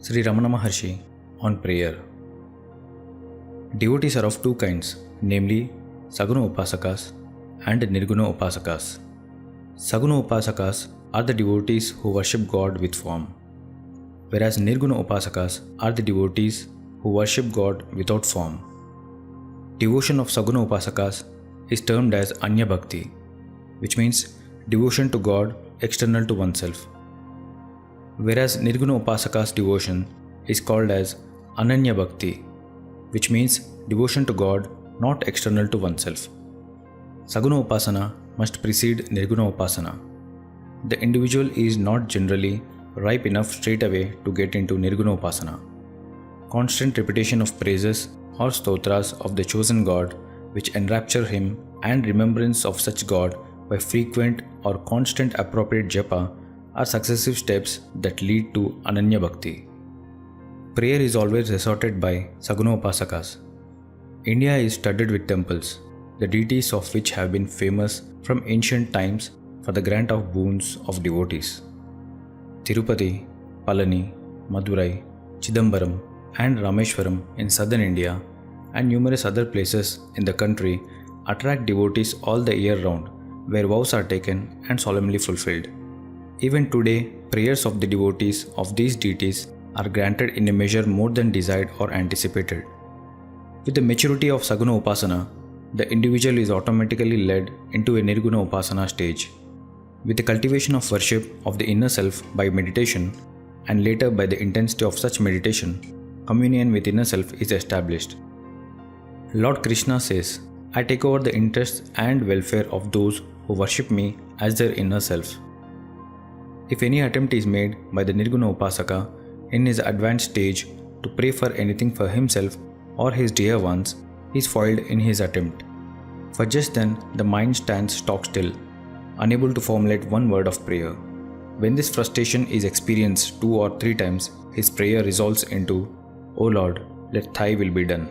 Sri Ramana Maharshi on prayer. Devotees are of two kinds, namely Saguna Upasakas and Nirguna Upasakas. Saguna Upasakas are the devotees who worship God with form, whereas Nirguna Upasakas are the devotees who worship God without form. Devotion of Saguna Upasakas is termed as Anya Bhakti, which means devotion to God external to oneself, whereas Nirguna Upasaka's devotion is called as Ananya Bhakti, which means devotion to God not external to oneself. Saguna Upasana must precede Nirguna Upasana. The individual is not generally ripe enough straight away to get into Nirguna Upasana. Constant repetition of praises or stotras of the chosen God which enrapture him and remembrance of such God by frequent or constant appropriate japa are successive steps that lead to Ananya Bhakti. Prayer is always resorted by Saguna Upasakas. India is studded with temples, the deities of which have been famous from ancient times for the grant of boons of devotees. Tirupati, Palani, Madurai, Chidambaram, and Rameshwaram in southern India and numerous other places in the country attract devotees all the year round, where vows are taken and solemnly fulfilled. Even today, prayers of the devotees of these deities are granted in a measure more than desired or anticipated. With the maturity of Saguna Upasana, the individual is automatically led into a Nirguna Upasana stage. With the cultivation of worship of the inner self by meditation, and later by the intensity of such meditation, communion with inner self is established. Lord Krishna says, "I take over the interests and welfare of those who worship me as their inner self." If any attempt is made by the Nirguna Upasaka in his advanced stage to pray for anything for himself or his dear ones, he is foiled in his attempt. For just then, the mind stands stock still, unable to formulate one word of prayer. When this frustration is experienced 2 or 3 times, his prayer resolves into, "O Lord, let thy will be done."